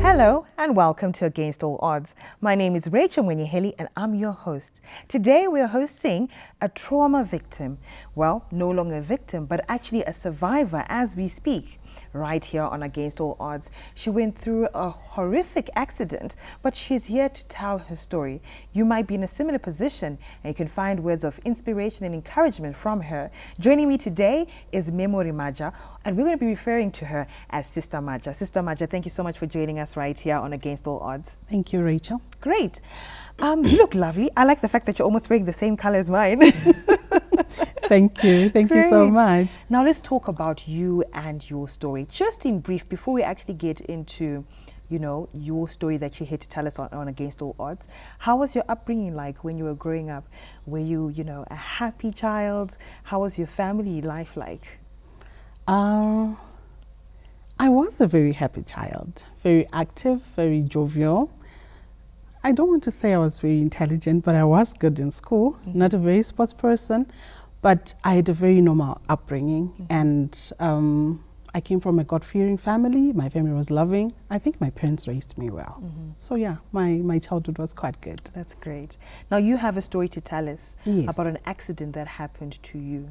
Hello and welcome to Against All Odds. My name is Rachel Mwenyeheli and I'm your host. Today we are hosting a trauma victim. Well, no longer a victim, but actually a survivor as we speak. Right here on Against All Odds. She went through a horrific accident, but she's here to tell her story. You might be in a similar position and you can find words of inspiration and encouragement from her. Joining me today is Memory Maja, and we're going to be referring to her as Sister Maja. Sister Maja, thank you so much for joining us right here on Against All Odds. Thank you, Rachel. Great. You look lovely. I like the fact that you're almost wearing the same color as mine. Thank you. Thank you so much. Now let's talk about you and your story. Just in brief, before we actually get into, your story that you're here to tell us on Against All Odds. How was your upbringing like when you were growing up? Were you, a happy child? How was your family life like? I was a very happy child, very active, very jovial. I don't want to say I was very intelligent, but I was good in school, not a very sports person. But I had a very normal upbringing, and I came from a God-fearing family. My family was loving. I think my parents raised me well. So yeah, my childhood was quite good. That's great. Now you have a story to tell us Yes. about an accident that happened to you.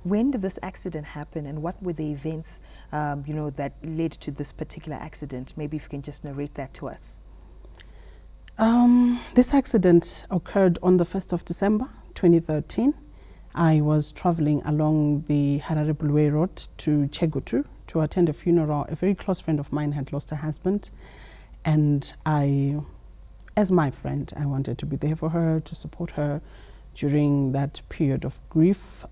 When did this accident happen, and what were the events, that led to this particular accident? Maybe if you can just narrate that to us. This accident occurred on the 1st of December, 2013. I was traveling along the Harare Road to Chegutu to attend a funeral. A very close friend of mine had lost her husband, and I, as my friend, I wanted to be there for her, to support her during that period of grief.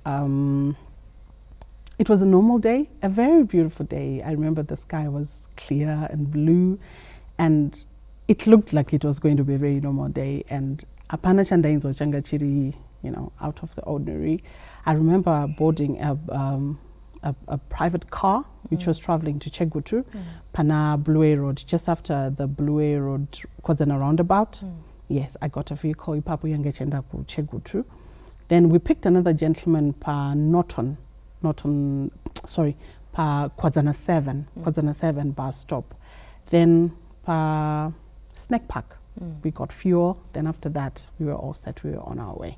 It was a normal day, a very beautiful day. I remember the sky was clear and blue, and it looked like it was going to be a very normal day. And apana chanda inzo changa chiri, out of the ordinary. I remember boarding a private car which was traveling to Chegutu, Pana Blue Road, just after the Blue Road Kwazana roundabout. Yes, I got a vehicle, Ipapu Yangechenda ku Chegutu. Then we picked another gentleman pa pa Kwazana 7 bus stop. Then pa Snack Park. We got fuel. Then after that, we were all set. We were on our way.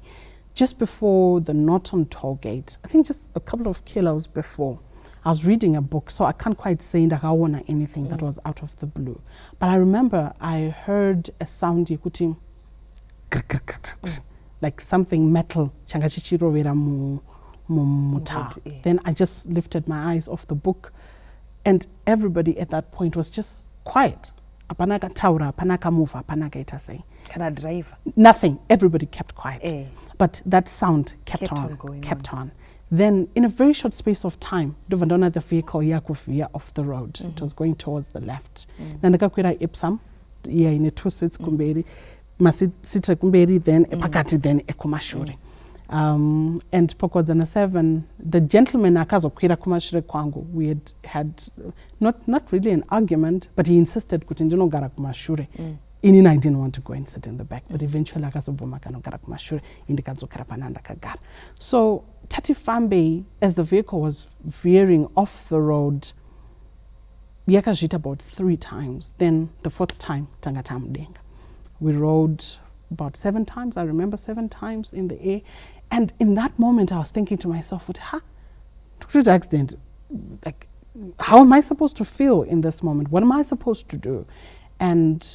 Just before the Norton toll gate, I think just a couple of kilos before, I was reading a book, so I can't quite say ndakaona anything that was out of the blue. But I remember I heard a sound yekuti, like something metal, changachichirovera muta. Then I just lifted my eyes off the book, and everybody at that point was just quiet. Apanaka taura, apanaka muva, apanaka itase. Can I drive? Nothing. Everybody kept quiet. But that sound kept on. Then, in a very short space of time, Duvandona the vehicle yakufia off the road. It was going towards the left. Nandakakwira ipsam, in a 2 seats kumberi, masit sitra kumberi, then epakati, then ekumashuri. And Pokwadzana 7, the gentleman akazo kwira kumashure kwangu, we had not really an argument, but he insisted kutinjino gara kumashure. Inina, I didn't want to go and sit in the back, but eventually akazobuma kano gara kumashure indikazo karapananda kagara. So Tati Fambe, as the vehicle was veering off the road, yakajita about 3 times. Then the 4th time, tangatam denga. We rode about 7 times. I remember 7 times in the air. And in that moment, I was thinking to myself, accident, like, how am I supposed to feel in this moment? What am I supposed to do? And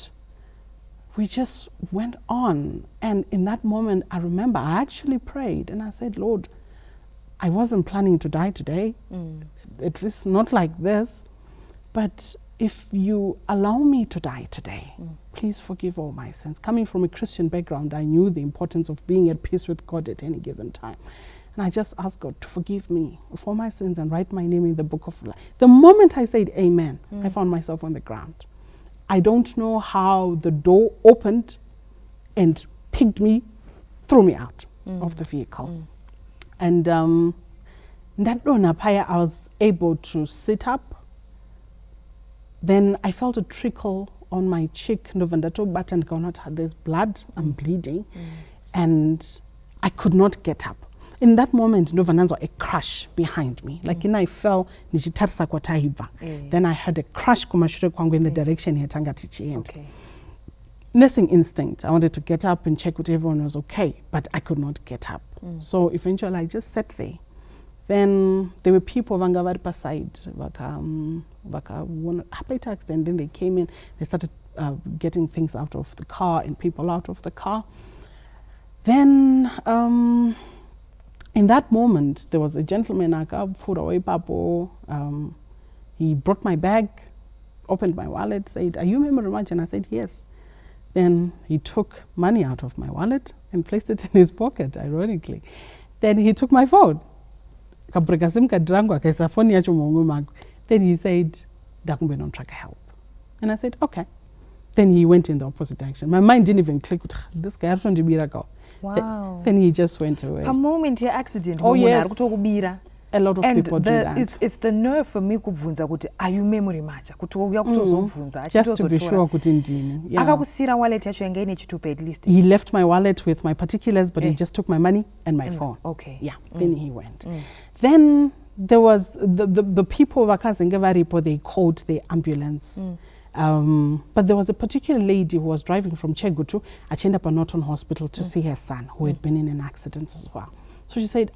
we just went on. And in that moment, I remember I actually prayed and I said, Lord, I wasn't planning to die today, at least not like this. But if you allow me to die today, please forgive all my sins. Coming from a Christian background, I knew the importance of being at peace with God at any given time. And I just asked God to forgive me for my sins and write my name in the book of life. The moment I said amen, I found myself on the ground. I don't know how the door opened and picked me, threw me out of the vehicle. And that I was able to sit up. Then I felt a trickle on my cheek, but there's blood, I'm bleeding, and I could not get up. in that moment, a crash behind me. Like I fell, then I had a crash in the direction he had. Okay. Nursing instinct. I wanted to get up and check if everyone was okay, but I could not get up. So eventually I just sat there. Then there were people vanga side, and then they came in, they started getting things out of the car and people out of the car. Then in that moment, there was a gentleman, he brought my bag, opened my wallet, said, "Are you Memory Maja?" And I said, "Yes." Then he took money out of my wallet and placed it in his pocket, ironically. Then he took my phone. Then he said, "Dakumbe non track help." And I said, "Okay." Then he went in the opposite direction. My mind didn't even click. This guy from the miracle. Wow. Then he just went away. A moment here accident. Oh yes. A lot of people do that. It's the nerve for me kubvunza kuti are you Memory Maja kuti uya kutozobvunza just to be sure kuti ndini. Akakusira wallet yacho yanga ine chitupa at least. He left my wallet with my particulars, but he just took my money and my phone. Okay. Yeah. Then he went. Then there was the people vakazenge they called the ambulance. But there was a particular lady who was driving from Chegutu. I ended up at Norton Hospital to see her son, who had been in an accident as well. So she said,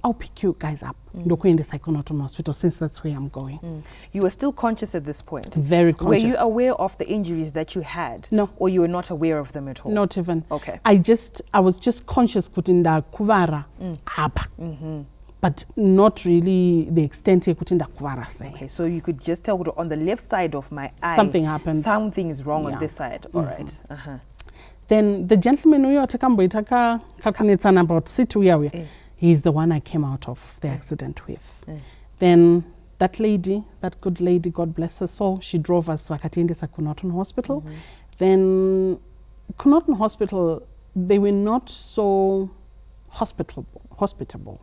I'll pick you guys up. In the Norton Hospital, since that's where I'm going. You were still conscious at this point? Very conscious. Were you aware of the injuries that you had? No. Or you were not aware of them at all? Not even. Okay. I was just conscious kutinda kuvara apa. But not really the extent kutinda kuvara say. Okay, so you could just tell on the left side of my eye, something happened. Something is wrong on this side. All right. Then the gentleman who atakambotaka kakunetsana about situ he's the one I came out of the accident with. Then that lady, that good lady, God bless her soul, she drove us vakatiendesa Kunoton Hospital. Then Kunoton Hospital, they were not so hospitable.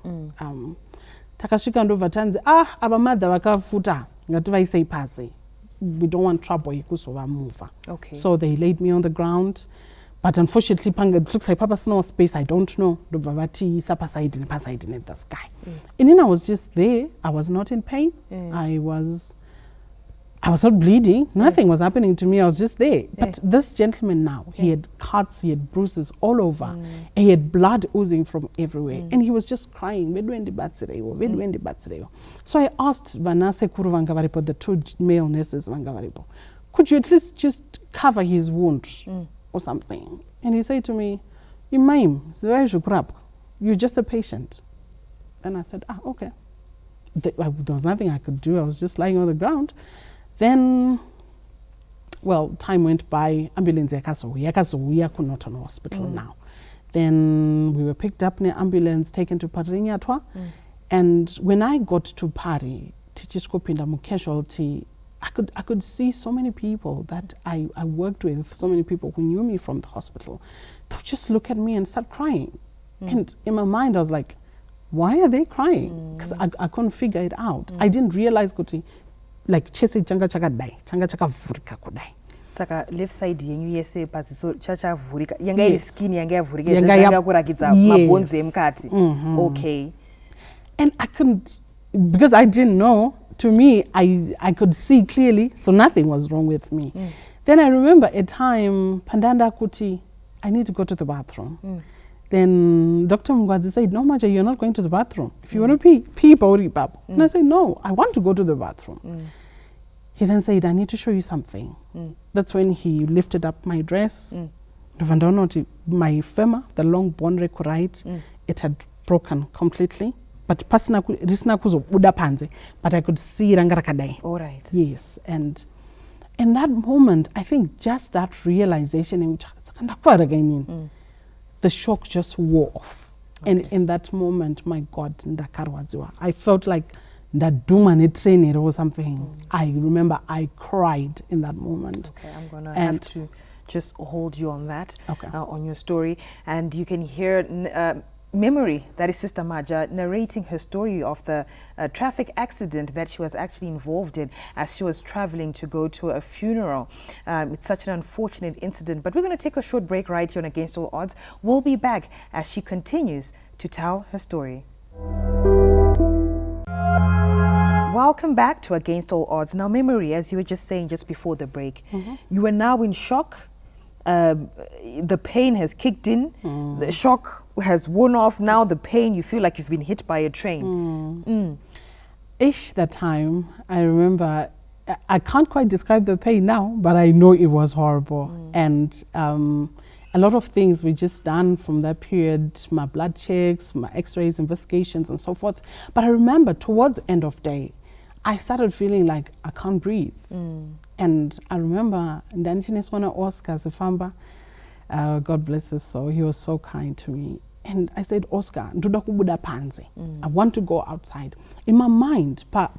Takashika ndo vatanze, abamada vakafuta, ngatiwa say pasi. We don't want trouble, ikusova move. Okay. So they laid me on the ground. But unfortunately, it looks like Papa's no space. I don't know. The in the sky. And then I was just there. I was not in pain. I was not bleeding. Nothing was happening to me. I was just there. But this gentleman now, he had cuts, he had bruises all over. And he had blood oozing from everywhere. And he was just crying. So I asked Vanase Kuru Vangavaripo, the two male nurses Vangavaripo, could you at least just cover his wound? Or something. And he said to me, you're just a patient. And I said, okay. There was nothing I could do. I was just lying on the ground. Then, well, time went by. Ambulance yakazuya Kunoton Hospital now. Then we were picked up in an ambulance, taken to Parinyatwa. And when I got to Pari, Tichiskopinda Mukeshalti, I could see so many people that I worked with, so many people who knew me from the hospital. They would just look at me and start crying. And in my mind, I was like, why are they crying? Because I couldn't figure it out. I didn't realize, like, chese changa chaka dai, changa chaka vurika kodai. Saka left side yenyu yese pasi so chacha vurika. Yanga ili skin yanga vurika. Yanga kurakidza mabonzi emkati. Okay. And I couldn't, because I didn't know. To me, I could see clearly, so nothing was wrong with me. Then I remember a time, Pandanda Kuti, I need to go to the bathroom. Then Dr. Mgwazi said, no, Maja, you're not going to the bathroom. If you want to pee, pap. And I said, no, I want to go to the bathroom. He then said, I need to show you something. That's when he lifted up my dress. My femur, the long bone right, it had broken completely. But but I could see rangarakadai. All right. Yes, and in that moment, I think just that realization, the shock just wore off. Okay. And in that moment, my God, I felt like that doom trainer or something. I remember I cried in that moment. Okay, I'm gonna have to just hold you on that, on your story, and you can hear. Memory, that is Sister Maja, narrating her story of the traffic accident that she was actually involved in as she was traveling to go to a funeral. It's such an unfortunate incident, but we're going to take a short break right here on Against All Odds. We'll be back as she continues to tell her story. Welcome back to Against All Odds. Now, Memory, as you were just saying just before the break, you are now in shock. The pain has kicked in. The shock has worn off. Now the pain, you feel like you've been hit by a train. That time, I remember, I can't quite describe the pain now, but I know it was horrible. And a lot of things we just done from that period, my blood checks, my x-rays, investigations, and so forth. But I remember towards the end of day, I started feeling like I can't breathe. And I remember Ndanchineswana Oscar Zifamba, God bless his soul, he was so kind to me. And I said, Oscar, I want to go outside. In my mind, so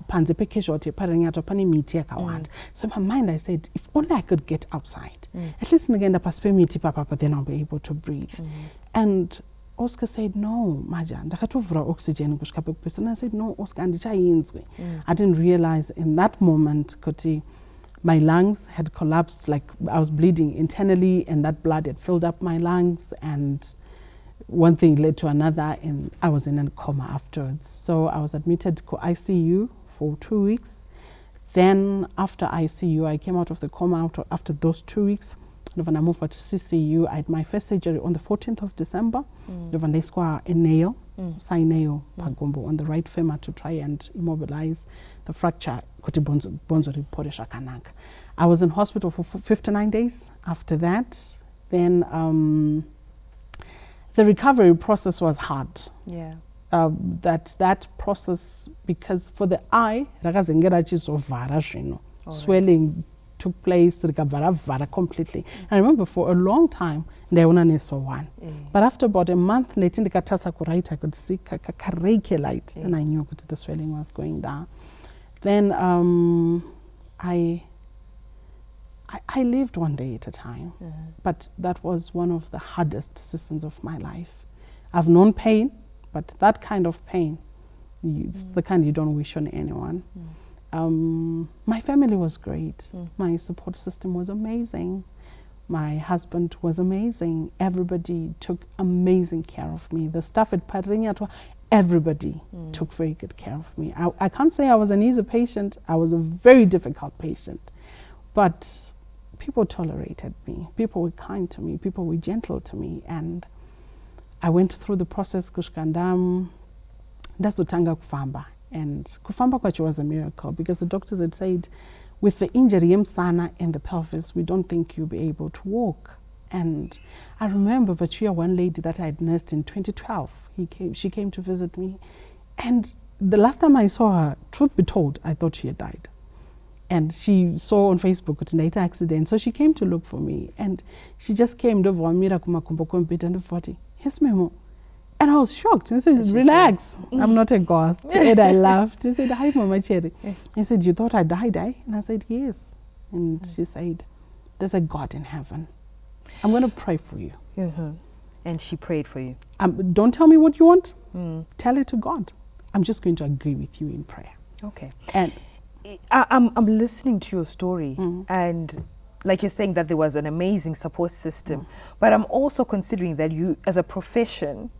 in my mind I said, if only I could get outside, at least again but then I'll be able to breathe. And Oscar said, no, Maja, oxygen. And I said, no, Oscar, I didn't realize in that moment, my lungs had collapsed, like I was bleeding internally, and that blood had filled up my lungs, and one thing led to another, and I was in a coma afterwards. So I was admitted to ICU for 2 weeks. Then after ICU, I came out of the coma after those 2 weeks. When I moved to CCU, I had my first surgery on the 14th of December. They square a nail, nail, on the right femur to try and immobilize the fracture. I was in hospital for 59 days. After that, then the recovery process was hard. Yeah. That process, because for the eye, swelling took place completely. I remember for a long time, but after about a month, I could see light, and I knew that the swelling was going down. Then I lived one day at a time, but that was one of the hardest seasons of my life. I've known pain, but that kind of pain, it's the kind you don't wish on anyone. My family was great. My support system was amazing. My husband was amazing. Everybody took amazing care of me. The staff at Padrinyato, everybody took very good care of me. I can't say I was an easy patient. I was a very difficult patient. But people tolerated me. People were kind to me. People were gentle to me. And I went through the process, kushkandam, that's utanga kufamba. And kufamba kwacho was a miracle, because the doctors had said, with the injury emsana in the pelvis, we don't think you'll be able to walk. And I remember Vachia, one lady that I had nursed in 2012, she came to visit me. And the last time I saw her, truth be told, I thought she had died. And she saw on Facebook a data accident, so she came to look for me. And she just came to and yes, Memo. And I was shocked. He said, relax, I'm not a ghost. And I laughed. He said, hi, Mama Cherry. He said, you thought I died, eh? And I said, yes. And she said, there's a God in heaven. I'm going to pray for you. And she prayed for you. Don't tell me what you want. Tell it to God. I'm just going to agree with you in prayer. Okay. And I'm listening to your story, and like you're saying that there was an amazing support system, but I'm also considering that you, as a profession,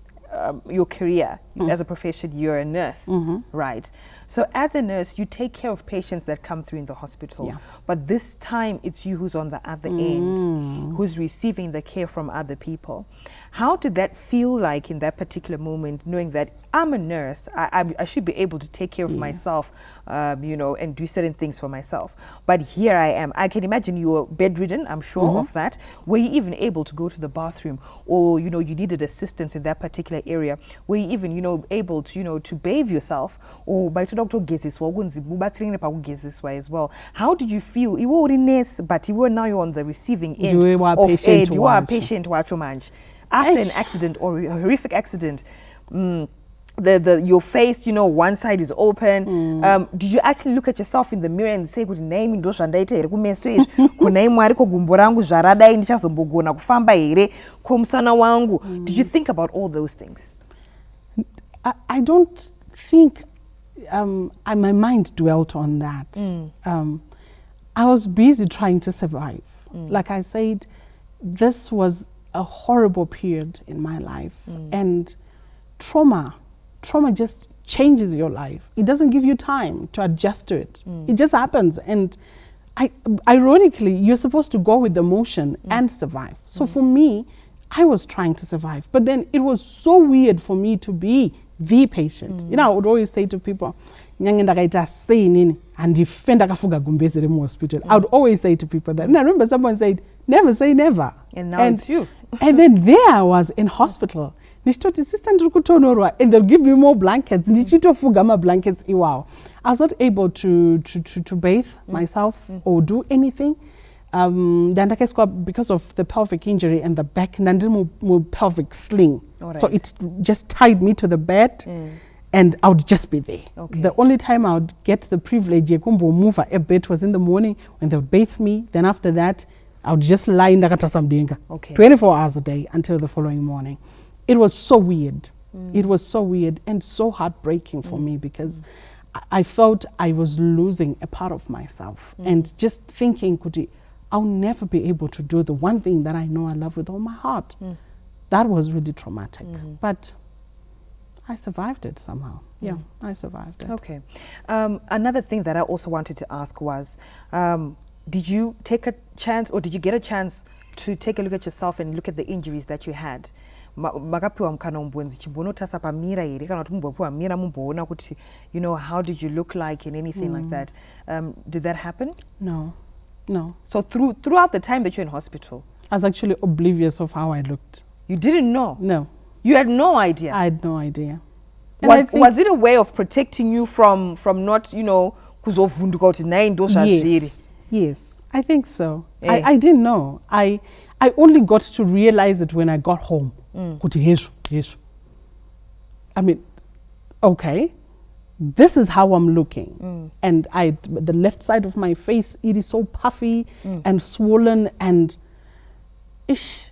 your career, as a profession, you're a nurse, right? So as a nurse, you take care of patients that come through in the hospital, but this time it's you who's on the other end, who's receiving the care from other people. How did that feel like in that particular moment, knowing that I'm a nurse, I should be able to take care of myself, you know, and do certain things for myself. But here I am. I can imagine you were bedridden, I'm sure of that. Were you even able to go to the bathroom, or, you know, you needed assistance in that particular area? Were you even, you know, able to, you know, to bathe yourself, or by to doctor as well? How did you feel? You were in nurse, but you were now on the receiving end of aid. You are a patient after an accident or a horrific accident. Your face, you know, one side is open. Did you actually look at yourself in the mirror and say, good name ndo zvandaita kumeswezvi kunai mwari kogumbo rangu zvaradai ndichazombogona kufamba here komusana wangu? Did you think about all those things? I don't think my mind dwelt on that. I was busy trying to survive. Like I said, this was a horrible period in my life, and trauma just changes your life. It doesn't give you time to adjust to it. It just happens. And ironically, you're supposed to go with the motion and survive. So for me, I was trying to survive. But then it was so weird for me to be the patient. You know, I would always say to people, I would always say to people that, and I remember someone said, never say never. And now it's you. And then there I was in hospital. And they'll give me more blankets. Blankets. Wow. I was not able to bathe myself or do anything. Because of the pelvic injury and the back, and pelvic sling. Right. So it just tied me to the bed. And I would just be there. Okay. The only time I would get the privilege to move a bit was in the morning when they would bathe me. Then after that, I would just lie in the 24 hours a day until the following morning. It was so weird. It was so weird and so heartbreaking for me because I felt I was losing a part of myself and just thinking, I'll never be able to do the one thing that I know I love with all my heart. That was really traumatic. But I survived it somehow. Yeah, I survived it. Okay. Another thing that I also wanted to ask was, did you take a chance or did you get a chance to take a look at yourself and look at the injuries that you had? You know, how did you look like and anything like that? Did that happen? No. So throughout the time that you're in hospital? I was actually oblivious of how I looked. You didn't know? No. You had no idea? I had no idea. Was it a way of protecting you from not, you know, yes, I think so. I didn't know. I only got to realize it when I got home. Yes. I mean, okay, this is how I'm looking. And the left side of my face, it is so puffy and swollen and ish.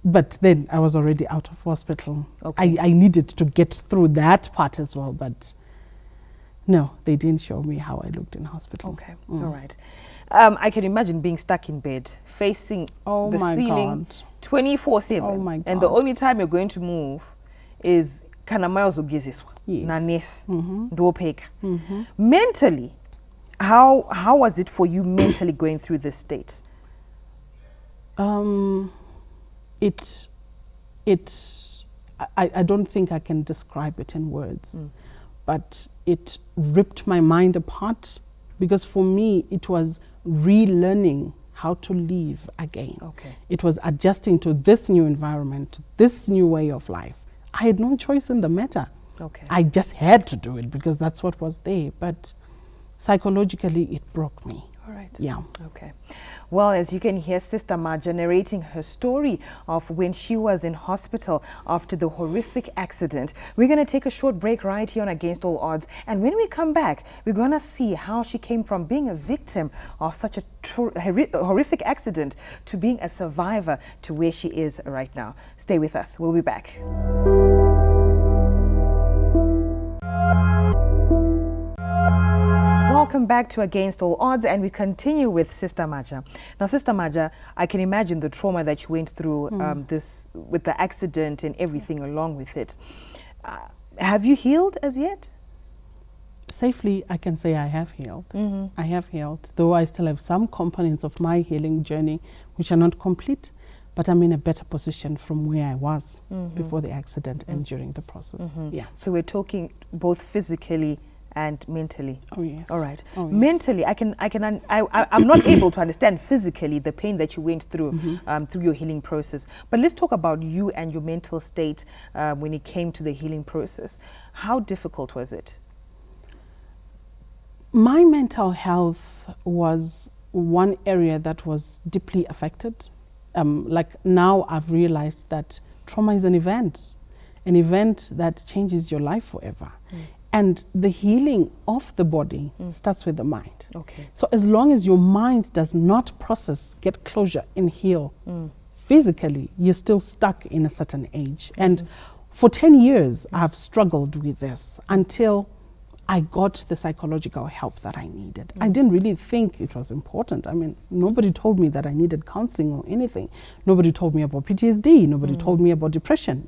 But then I was already out of hospital. Okay. I needed to get through that part as well, but no, they didn't show me how I looked in hospital. Okay, all right. I can imagine being stuck in bed, facing the ceiling 24/7. Oh my God. And the only time you're going to move is kanamayo zogeziswa. Yes. Mentally, how was it for you mentally going through this state? I don't think I can describe it in words, but it ripped my mind apart because for me it was relearning how to live again. Okay. It was adjusting to this new environment, to this new way of life. I had no choice in the matter. Okay. I just had to do it because that's what was there, but psychologically it broke me. All right. Yeah. Okay. Well, as you can hear Sister Maja narrating her story of when she was in hospital after the horrific accident. We're going to take a short break right here on Against All Odds. And when we come back, we're going to see how she came from being a victim of such a horrific accident to being a survivor to where she is right now. Stay with us. We'll be back. Welcome back to Against All Odds, and we continue with Sister Maja. Now, Sister Maja, I can imagine the trauma that you went through with the accident and everything along with it. Have you healed as yet? Safely, I can say I have healed. I have healed, though I still have some components of my healing journey which are not complete, but I'm in a better position from where I was before the accident and during the process. Yeah. So we're talking both physically and mentally. Oh yes. All right. Oh, yes. Mentally, I'm not able to understand physically the pain that you went through through your healing process. But let's talk about you and your mental state when it came to the healing process. How difficult was it? My mental health was one area that was deeply affected. Like now I've realized that trauma is an event that changes your life forever. And the healing of the body starts with the mind. Okay. So as long as your mind does not process, get closure and heal, physically, you're still stuck in a certain age. And for 10 years, I've struggled with this until I got the psychological help that I needed. I didn't really think it was important. I mean, nobody told me that I needed counseling or anything. Nobody told me about PTSD. Nobody told me about depression.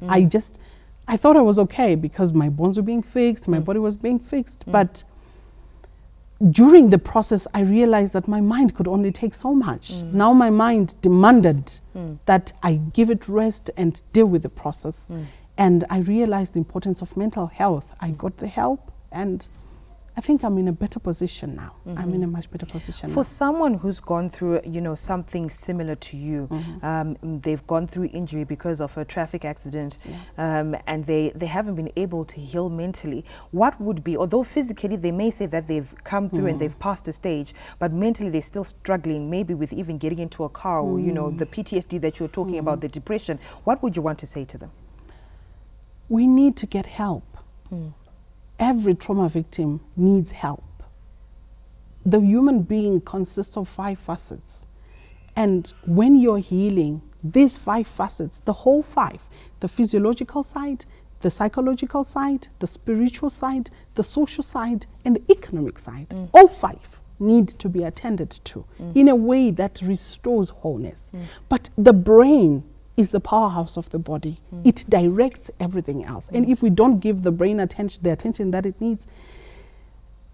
I thought I was okay because my bones were being fixed, my body was being fixed. But during the process, I realized that my mind could only take so much. Now my mind demanded that I give it rest and deal with the process. And I realized the importance of mental health. I got the help, and I think I'm in a better position now. I'm in a much better position For now. someone who's gone through, you know, something similar to you, they've gone through injury because of a traffic accident, and they haven't been able to heal mentally. What would be, although physically they may say that they've come through and they've passed a stage, but mentally they're still struggling, maybe with even getting into a car or, you know, the PTSD that you're talking about, the depression. What would you want to say to them? We need to get help. Every trauma victim needs help. The human being consists of 5 facets. And when you're healing, these 5 facets, the whole 5, the physiological side, the psychological side, the spiritual side, the social side, and the economic side, all 5 need to be attended to in a way that restores wholeness. But the brain is the powerhouse of the body. It directs everything else. And if we don't give the brain the attention that it needs,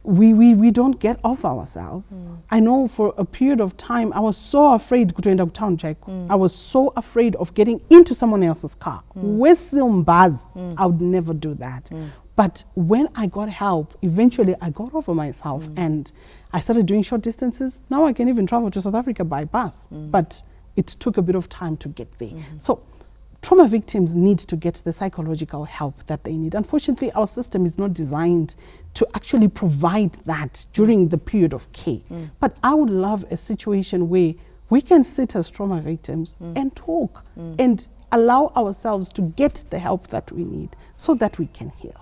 we don't get off ourselves. I know for a period of time, I was so afraid to end up town, Jack. I was so afraid of getting into someone else's car. I would never do that. But when I got help, eventually I got over myself and I started doing short distances. Now I can even travel to South Africa by bus. But it took a bit of time to get there. So trauma victims need to get the psychological help that they need. Unfortunately, our system is not designed to actually provide that during the period of care. But I would love a situation where we can sit as trauma victims and talk and allow ourselves to get the help that we need so that we can heal.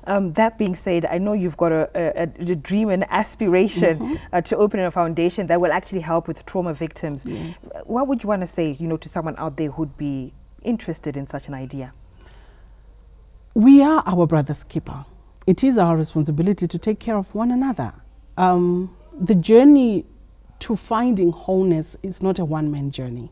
That being said, I know you've got a dream and aspiration to open a foundation that will actually help with trauma victims. Yes. What would you want to say, you know, to someone out there who'd be interested in such an idea? We are our brother's keeper. It is our responsibility to take care of one another. The journey to finding wholeness is not a one-man journey.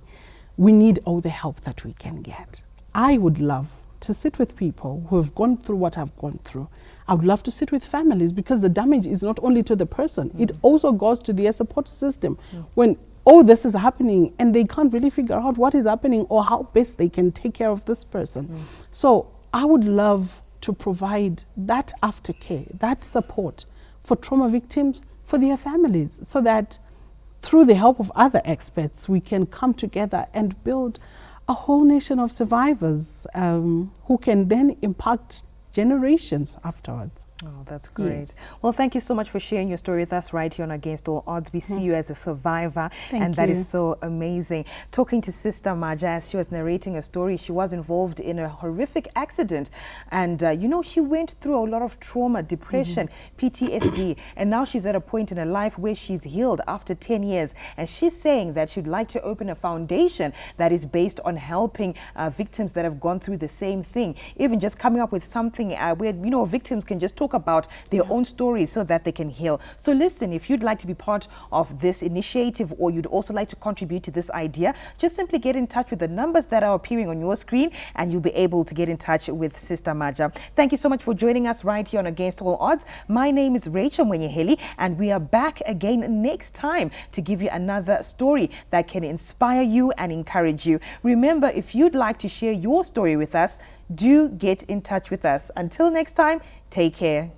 We need all the help that we can get. I would love to sit with people who have gone through what I've gone through. I would love to sit with families because the damage is not only to the person, it also goes to their support system. When all this is happening and they can't really figure out what is happening or how best they can take care of this person. So I would love to provide that aftercare, that support for trauma victims, for their families, so that through the help of other experts, we can come together and build a whole nation of survivors who can then impact generations afterwards. Oh, that's great. Yes. Well, thank you so much for sharing your story with us right here on Against All Odds. We see you as a survivor, Thank that you. is so amazing. Talking to Sister Maja as she was narrating a story, she was involved in a horrific accident. And, you know, she went through a lot of trauma, depression, PTSD. And now she's at a point in her life where she's healed after 10 years. And she's saying that she'd like to open a foundation that is based on helping victims that have gone through the same thing. Even just coming up with something where, you know, victims can just talk about their own stories so that they can heal. So listen, if you'd like to be part of this initiative or you'd also like to contribute to this idea, just simply get in touch with the numbers that are appearing on your screen and you'll be able to get in touch with Sister Maja. Thank you so much for joining us right here on Against All Odds. My name is Rachel Mwenyeheli and we are back again next time to give you another story that can inspire you and encourage you. Remember, if you'd like to share your story with us, do get in touch with us. Until next time, take care.